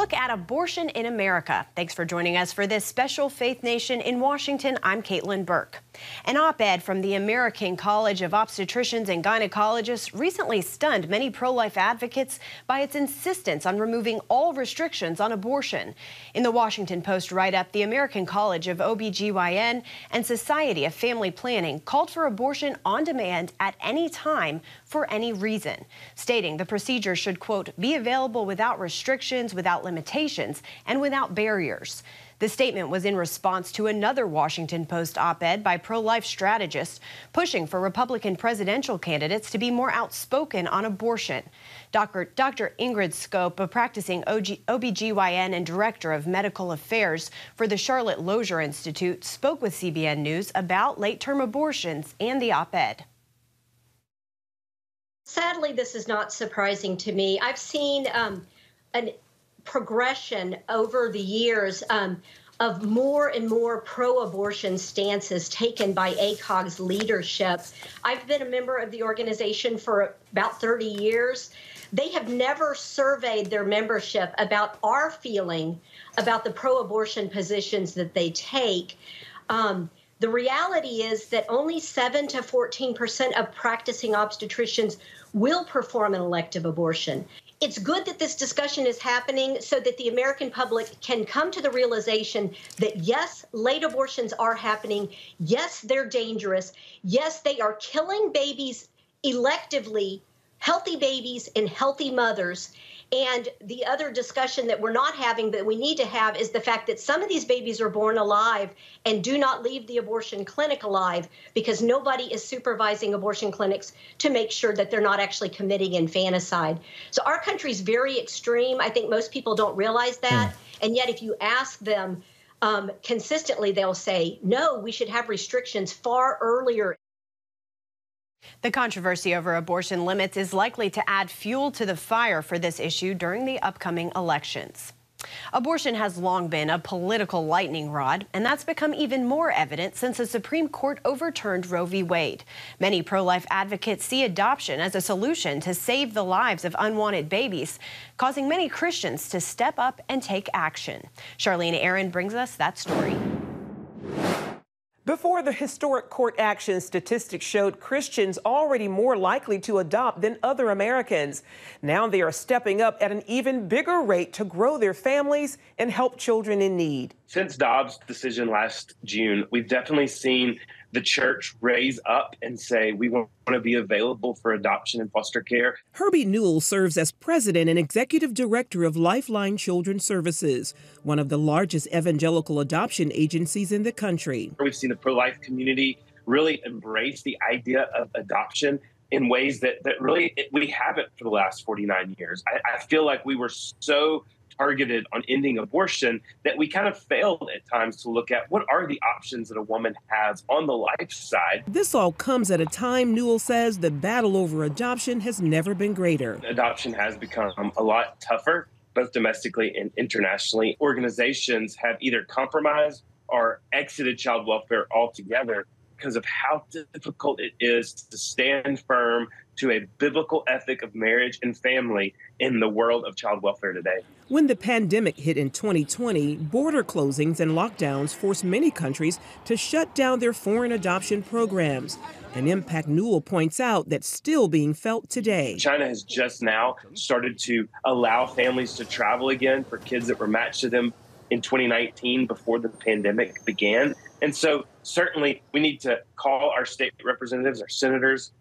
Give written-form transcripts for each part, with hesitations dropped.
look at abortion in America. Thanks for joining us for this special Faith Nation in Washington. I'm Caitlin Burke. An op-ed from the American College of Obstetricians and Gynecologists recently stunned many pro-life advocates by its insistence on removing all restrictions on abortion. In the Washington Post write-up, the American College of OBGYN and Society of Family Planning called for abortion on demand at any time for any reason, stating the procedure should, quote, be available without restrictions, without limitations, and without barriers. The statement was in response to another Washington Post op-ed by pro-life strategists pushing for Republican presidential candidates to be more outspoken on abortion. Dr. Ingrid Scope, a practicing OBGYN and director of medical affairs for the Charlotte Lozier Institute, spoke with CBN News about late-term abortions and the op-ed. Sadly, this is not surprising to me. I've seen a progression over the years of more and more pro-abortion stances taken by ACOG's leadership. I've been a member of the organization for about 30 years. They have never surveyed their membership about our feeling about the pro-abortion positions that they take. The reality is that only 7 to 14% of practicing obstetricians will perform an elective abortion. It's good that this discussion is happening so that the American public can come to the realization that, yes, late abortions are happening. Yes, they're dangerous. Yes, they are killing babies electively, healthy babies and healthy mothers. And the other discussion that we're not having but we need to have is the fact that some of these babies are born alive and do not leave the abortion clinic alive because nobody is supervising abortion clinics to make sure that they're not actually committing infanticide. So our country's very extreme. I think most people don't realize that. And yet if you ask them consistently, they'll say, no, we should have restrictions far earlier. The controversy over abortion limits is likely to add fuel to the fire for this issue during the upcoming elections. Abortion has long been a political lightning rod, and that's become even more evident since the Supreme Court overturned Roe v. Wade. Many pro-life advocates see adoption as a solution to save the lives of unwanted babies, causing many Christians to step up and take action. Charlene Aaron brings us that story. Before the historic court action, statistics showed Christians already more likely to adopt than other Americans. Now they are stepping up at an even bigger rate to grow their families and help children in need. Since Dobbs' decision last June, we've definitely seen the church raise up and say we want to be available for adoption and foster care. Herbie Newell serves as president and executive director of Lifeline Children's Services, one of the largest evangelical adoption agencies in the country. We've seen the pro-life community really embrace the idea of adoption in ways that really we haven't for the last 49 years. I feel like we were so targeted on ending abortion that we kind of failed at times to look at what are the options that a woman has on the life side. This all comes at a time, Newell says, the battle over adoption has never been greater. Adoption has become a lot tougher, both domestically and internationally. Organizations have either compromised or exited child welfare altogether because of how difficult it is to stand firm to a biblical ethic of marriage and family in the world of child welfare today. When the pandemic hit in 2020, border closings and lockdowns forced many countries to shut down their foreign adoption programs, an impact Newell points out that's still being felt today. China has just now started to allow families to travel again for kids that were matched to them in 2019 before the pandemic began. And so certainly we need to call our state representatives, our senators.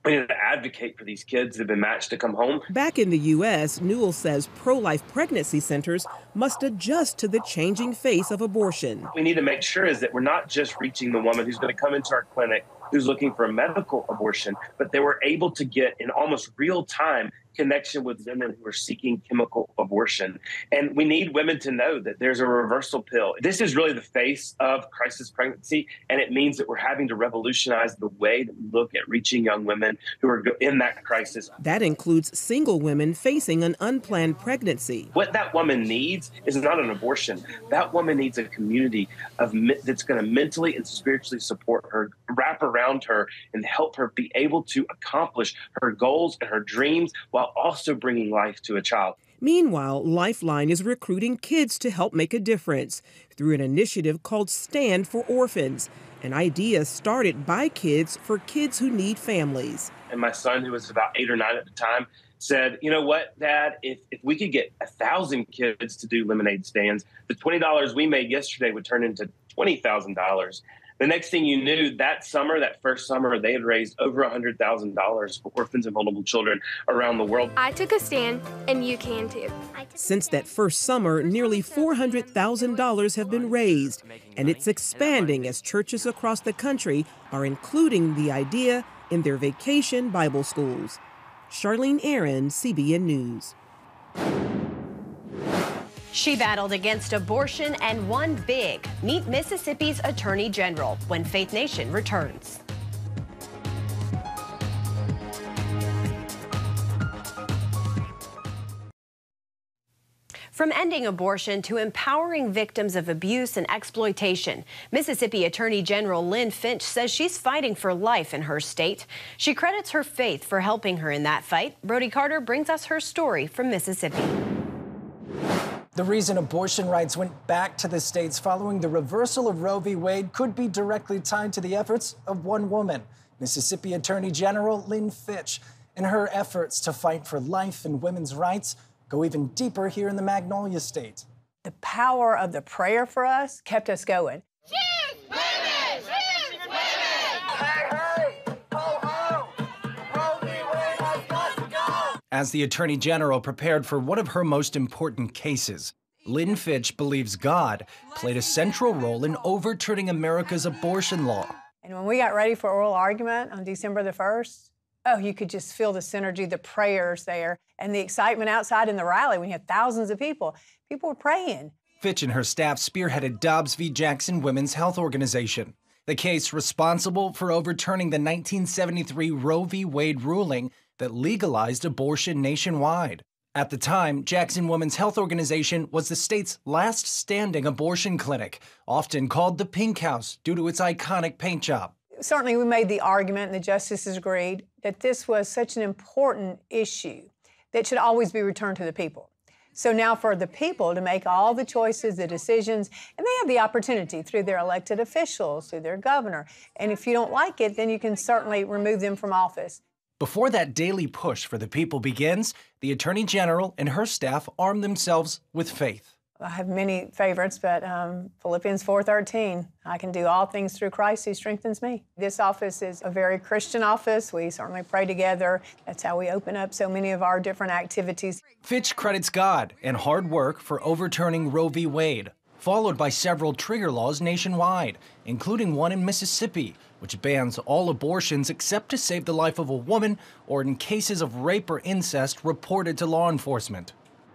We need to advocate for these kids that have been matched to come home. Back in the U.S., Newell says pro-life pregnancy centers must adjust to the changing face of abortion. We need to make sure is that we're not just reaching the woman who's going to come into our clinic who's looking for a medical abortion, but they were able to get in almost real time connection with women who are seeking chemical abortion. And we need women to know that there's a reversal pill. This is really the face of crisis pregnancy, and it means that we're having to revolutionize the way that we look at reaching young women who are in that crisis. That includes single women facing an unplanned pregnancy. What that woman needs is not an abortion. That woman needs a community that's going to mentally and spiritually support her, wrap around her, and help her be able to accomplish her goals and her dreams while also bringing life to a child. Meanwhile, Lifeline is recruiting kids to help make a difference through an initiative called Stand for Orphans, an idea started by kids for kids who need families. And my son, who was about 8 or 9 at the time, said, "You know what, Dad, if we could get 1,000 kids to do lemonade stands, the $20 we made yesterday would turn into $20,000. The next thing you knew, that first summer, they had raised over $100,000 for orphans and vulnerable children around the world. I took a stand, and you can too. Since that first summer, nearly $400,000 have been raised, and it's expanding as churches across the country are including the idea in their vacation Bible schools. Charlene Aaron, CBN News. She battled against abortion and won big. Meet Mississippi's Attorney General when Faith Nation returns. From ending abortion to empowering victims of abuse and exploitation, Mississippi Attorney General Lynn Finch says she's fighting for life in her state. She credits her faith for helping her in that fight. Brody Carter brings us her story from Mississippi. The reason abortion rights went back to the states following the reversal of Roe v. Wade could be directly tied to the efforts of one woman, Mississippi Attorney General Lynn Finch. And her efforts to fight for life and women's rights go even deeper here in the Magnolia State. The power of the prayer for us kept us going. Choose women! Choose women! Hey, hey! Ho, ho! Roe v. Wade has got to go! As the Attorney General prepared for one of her most important cases, Lynn Finch believes God played a central role in overturning America's abortion law. And when we got ready for oral argument on December the 1st, oh, you could just feel the synergy, the prayers there, and the excitement outside in the rally when you had thousands of people. People were praying. Finch and her staff spearheaded Dobbs v. Jackson Women's Health Organization, the case responsible for overturning the 1973 Roe v. Wade ruling that legalized abortion nationwide. At the time, Jackson Women's Health Organization was the state's last standing abortion clinic, often called the Pink House due to its iconic paint job. Certainly, we made the argument, and the justices agreed, that this was such an important issue that should always be returned to the people. So now for the people to make all the choices, the decisions, and they have the opportunity through their elected officials, through their governor. And if you don't like it, then you can certainly remove them from office. Before that daily push for the people begins, the Attorney General and her staff arm themselves with faith. I have many favorites, but Philippians 4:13, I can do all things through Christ who strengthens me. This office is a very Christian office. We certainly pray together. That's how we open up so many of our different activities. Finch credits God and hard work for overturning Roe v. Wade, followed by several trigger laws nationwide, including one in Mississippi, which bans all abortions except to save the life of a woman or in cases of rape or incest reported to law enforcement.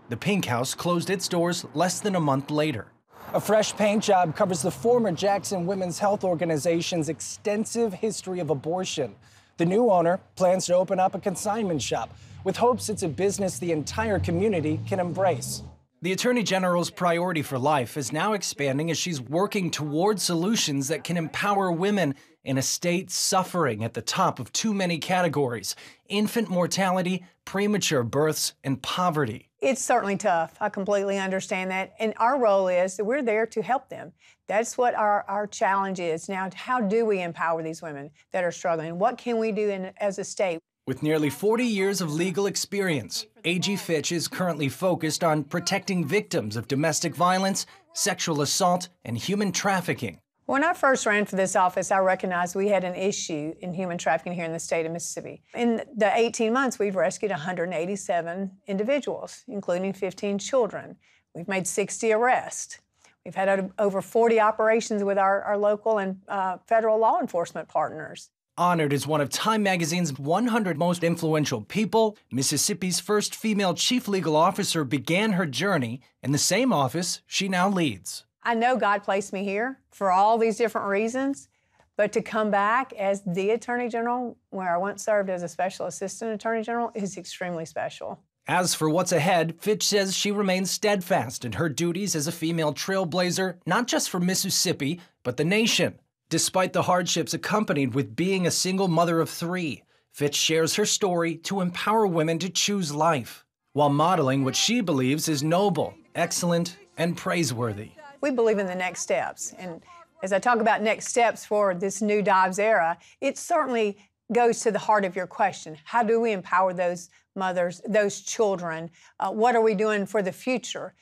The Pink House closed its doors less than a month later. A fresh paint job covers the former Jackson Women's Health Organization's extensive history of abortion. The new owner plans to open up a consignment shop with hopes it's a business the entire community can embrace. The Attorney General's priority for life is now expanding as she's working toward solutions that can empower women in a state suffering at the top of too many categories: infant mortality, premature births, and poverty. It's certainly tough. I completely understand that. And our role is that we're there to help them. That's what our challenge is. Now, how do we empower these women that are struggling? What can we do as a state? With nearly 40 years of legal experience, A.G. Finch is currently focused on protecting victims of domestic violence, sexual assault, and human trafficking. When I first ran for this office, I recognized we had an issue in human trafficking here in the state of Mississippi. In the 18 months, we've rescued 187 individuals, including 15 children. We've made 60 arrests. We've had over 40 operations with our local and federal law enforcement partners. Honored as one of Time Magazine's 100 most influential people, Mississippi's first female chief legal officer began her journey in the same office she now leads. I know God placed me here for all these different reasons, but to come back as the Attorney General, where I once served as a Special Assistant Attorney General, is extremely special. As for what's ahead, Finch says she remains steadfast in her duties as a female trailblazer, not just for Mississippi, but the nation. Despite the hardships accompanied with being a single mother of 3, Finch shares her story to empower women to choose life. while modeling what she believes is noble, excellent, and praiseworthy. We believe in the next steps. And as I talk about next steps for this new Dobbs era, it certainly goes to the heart of your question. How do we empower those mothers, those children? What are we doing for the future?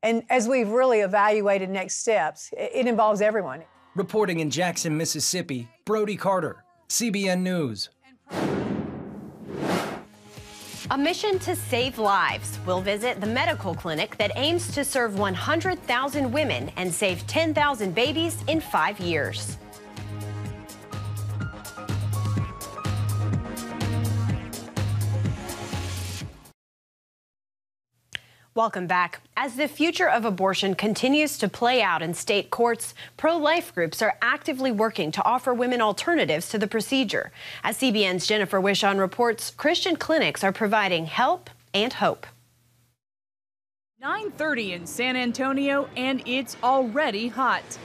And as we've really evaluated next steps, it involves everyone. Reporting in Jackson, Mississippi, Brody Carter, CBN News. A mission to save lives. We'll visit the medical clinic that aims to serve 100,000 women and save 10,000 babies in 5 years. Welcome back. As the future of abortion continues to play out in state courts, pro-life groups are actively working to offer women alternatives to the procedure. As CBN's Jennifer Wishon reports, Christian clinics are providing help and hope. 9:30 in San Antonio, and it's already hot.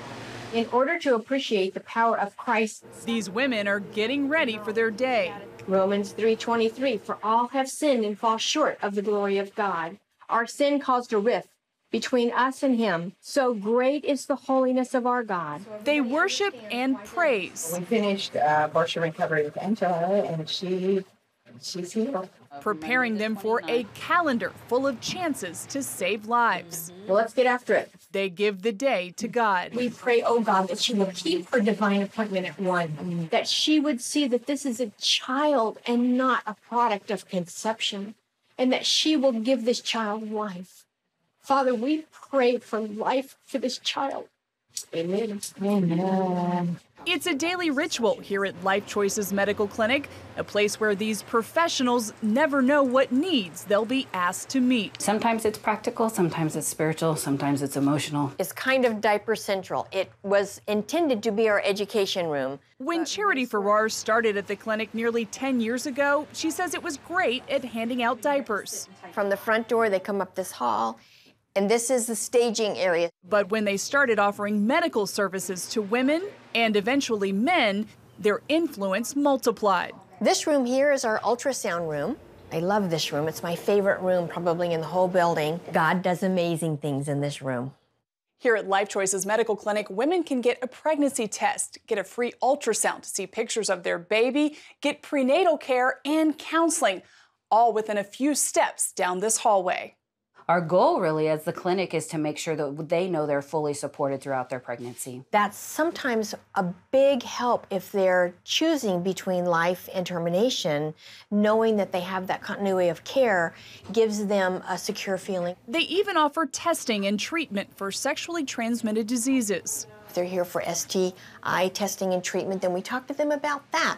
In order to appreciate the power of Christ, These women are getting ready for their day. Romans 3:23, for all have sinned and fall short of the glory of God. Our sin caused a rift between us and him. So great is the holiness of our God. They worship and praise. We finished abortion recovery with Angela, and she's healed. Preparing them for a calendar full of chances to save lives. Well, let's get after it. They give the day to God. We pray, oh God, that she will keep her divine appointment at 1, that she would see that this is a child and not a product of conception, and that she will give this child life. Father, we pray for life for this child. Amen. Amen. It's a daily ritual here at Life Choices Medical Clinic, a place where these professionals never know what needs they'll be asked to meet. Sometimes it's practical, sometimes it's spiritual, sometimes it's emotional. It's kind of diaper central. It was intended to be our education room. When Charity Farrar started at the clinic nearly 10 years ago, she says it was great at handing out diapers. From the front door, they come up this hall, and this is the staging area. But when they started offering medical services to women and eventually men, their influence multiplied. This room here is our ultrasound room. I love this room. It's my favorite room probably in the whole building. God does amazing things in this room. Here at Life Choices Medical Clinic, women can get a pregnancy test, get a free ultrasound to see pictures of their baby, get prenatal care and counseling, all within a few steps down this hallway. Our goal really as the clinic is to make sure that they know they're fully supported throughout their pregnancy. That's sometimes a big help if they're choosing between life and termination. Knowing that they have that continuity of care gives them a secure feeling. They even offer testing and treatment for sexually transmitted diseases. If they're here for STI testing and treatment, then we talk to them about that.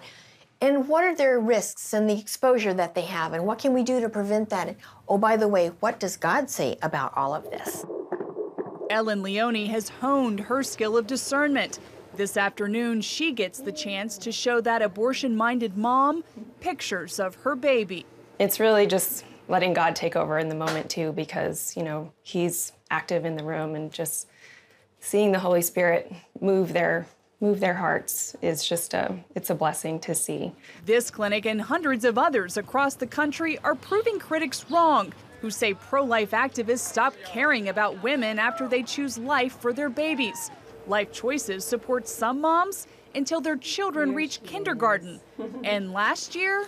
And what are their risks and the exposure that they have, and what can we do to prevent that? And, oh, by the way, what does God say about all of this? Ellen Leone has honed her skill of discernment. This afternoon, she gets the chance to show that abortion-minded mom pictures of her baby. It's really just letting God take over in the moment, too, because, you know, he's active in the room, and just seeing the Holy Spirit move their hearts is just it's a blessing to see. This clinic and hundreds of others across the country are proving critics wrong, who say pro-life activists stop caring about women after they choose life for their babies. Life Choices supports some moms until their children reach kindergarten. And last year,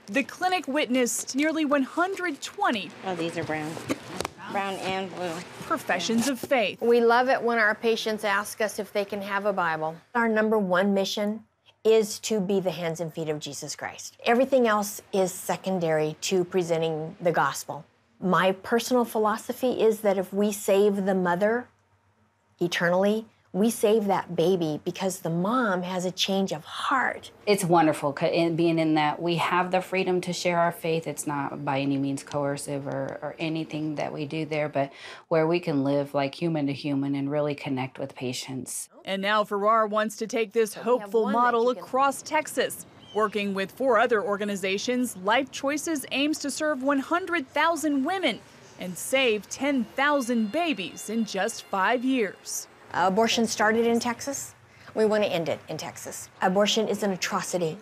the clinic witnessed nearly 120. Oh, these are brown. Brown and blue. Professions of faith. We love it when our patients ask us if they can have a Bible. Our #1 mission is to be the hands and feet of Jesus Christ. Everything else is secondary to presenting the gospel. My personal philosophy is that if we save the mother eternally, we save that baby because the mom has a change of heart. It's wonderful being in that we have the freedom to share our faith. It's not by any means coercive or anything that we do there, but where we can live like human to human and really connect with patients. And now Farrar wants to take this hopeful model across Texas. Working with 4 other organizations, Life Choices aims to serve 100,000 women and save 10,000 babies in just 5 years. Abortion started in Texas. We want to end it in Texas. Abortion is an atrocity.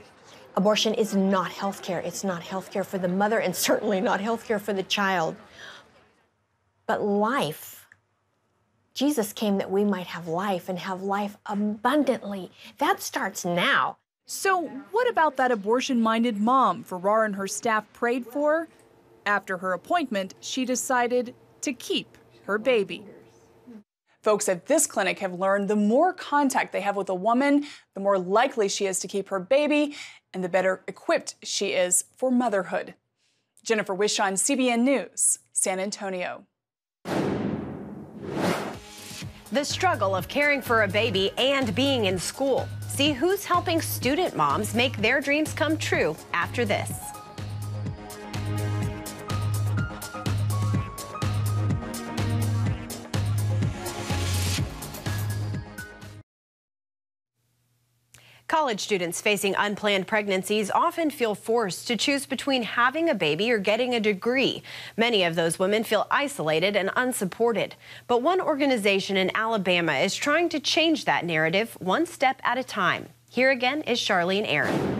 Abortion is not health care. It's not health care for the mother and certainly not health care for the child. But life. Jesus came that we might have life and have life abundantly. That starts now. So what about that abortion-minded mom Farrar and her staff prayed for? After her appointment, she decided to keep her baby. Folks at this clinic have learned the more contact they have with a woman, the more likely she is to keep her baby, and the better equipped she is for motherhood. Jennifer Wishon, CBN News, San Antonio. The struggle of caring for a baby and being in school. See who's helping student moms make their dreams come true after this. College students facing unplanned pregnancies often feel forced to choose between having a baby or getting a degree. Many of those women feel isolated and unsupported. But one organization in Alabama is trying to change that narrative one step at a time. Here again is Charlene Aaron.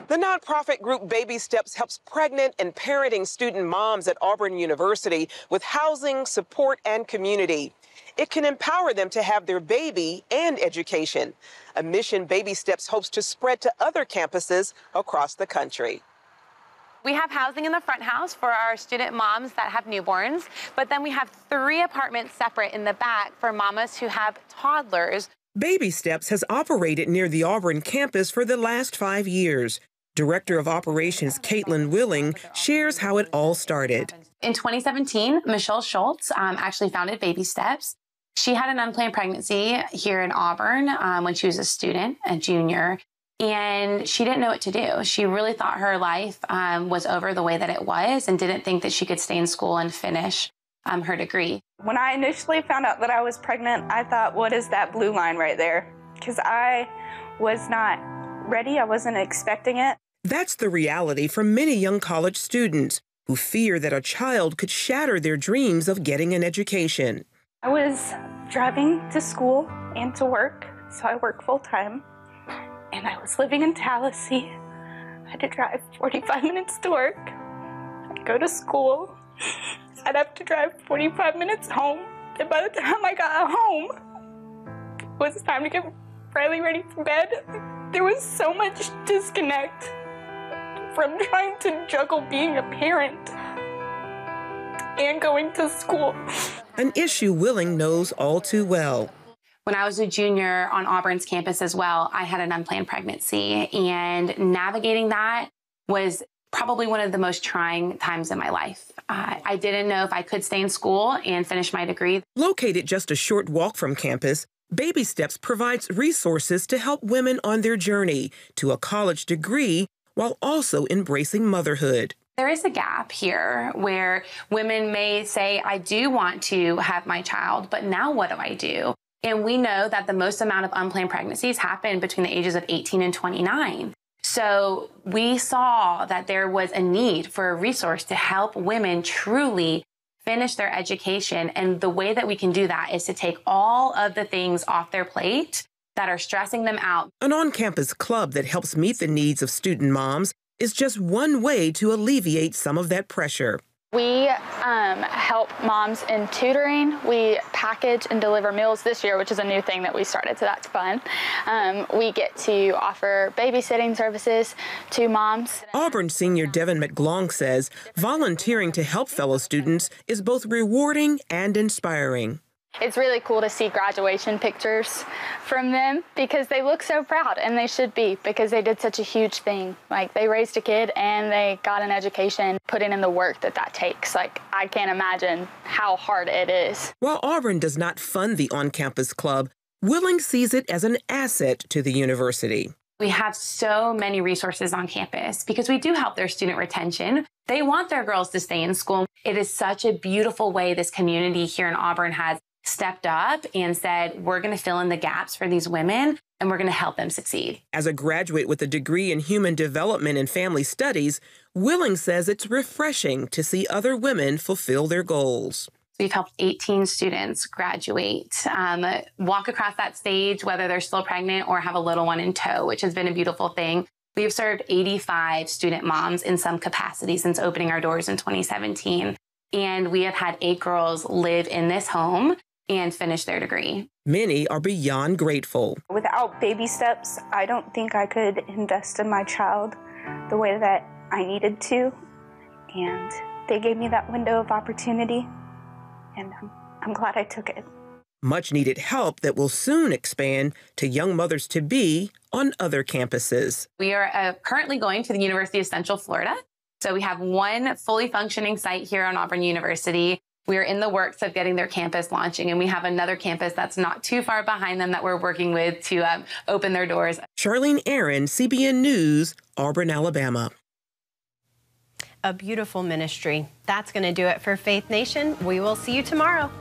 The nonprofit group Baby Steps helps pregnant and parenting student moms at Auburn University with housing, support, and community. It can empower them to have their baby and education, a mission Baby Steps hopes to spread to other campuses across the country. We have housing in the front house for our student moms that have newborns, but then we have 3 apartments separate in the back for mamas who have toddlers. Baby Steps has operated near the Auburn campus for the last 5 years. Director of Operations Caitlin Willing shares how it all started. In 2017, Michelle Schultz actually founded Baby Steps. She had an unplanned pregnancy here in Auburn when she was a student, a junior, and she didn't know what to do. She really thought her life was over the way that it was and didn't think that she could stay in school and finish her degree. When I initially found out that I was pregnant, I thought, what is that blue line right there? Because I was not ready. I wasn't expecting it. That's the reality for many young college students who fear that a child could shatter their dreams of getting an education. I was driving to school and to work, so I work full-time, and I was living in Tallahassee. I had to drive 45 minutes to work. I'd go to school. I'd have to drive 45 minutes home, and by the time I got home, it was time to get Riley ready for bed. There was so much disconnect from trying to juggle being a parent and going to school. An issue Willing knows all too well. When I was a junior on Auburn's campus as well, I had an unplanned pregnancy, and navigating that was probably one of the most trying times in my life. I didn't know if I could stay in school and finish my degree. Located just a short walk from campus, Baby Steps provides resources to help women on their journey to a college degree while also embracing motherhood. There is a gap here where women may say, I do want to have my child, but now what do I do? And we know that the most amount of unplanned pregnancies happen between the ages of 18 and 29. So we saw that there was a need for a resource to help women truly finish their education. And the way that we can do that is to take all of the things off their plate that are stressing them out. An on-campus club that helps meet the needs of student moms is just one way to alleviate some of that pressure. We help moms in tutoring. We package and deliver meals this year, which is a new thing that we started, so that's fun. We get to offer babysitting services to moms. Auburn senior Devin McGlong says volunteering to help fellow students is both rewarding and inspiring. It's really cool to see graduation pictures from them because they look so proud, and they should be, because they did such a huge thing. Like, they raised a kid and they got an education, putting in the work that takes. Like, I can't imagine how hard it is. While Auburn does not fund the on-campus club, Willing sees it as an asset to the university. We have so many resources on campus because we do help their student retention. They want their girls to stay in school. It is such a beautiful way this community here in Auburn has stepped up and said, we're going to fill in the gaps for these women and we're going to help them succeed. As a graduate with a degree in human development and family studies, Willing says it's refreshing to see other women fulfill their goals. We've helped 18 students graduate, walk across that stage, whether they're still pregnant or have a little one in tow, which has been a beautiful thing. We have served 85 student moms in some capacity since opening our doors in 2017. And we have had 8 girls live in this home and finish their degree. Many are beyond grateful. Without baby steps, I don't think I could invest in my child the way that I needed to. And they gave me that window of opportunity, and I'm glad I took it. Much needed help that will soon expand to young mothers-to-be on other campuses. We are currently going to the University of Central Florida. So we have one fully functioning site here on Auburn University. We are in the works of getting their campus launching, and we have another campus that's not too far behind them that we're working with to open their doors. Charlene Aaron, CBN News, Auburn, Alabama. A beautiful ministry. That's going to do it for Faith Nation. We will see you tomorrow.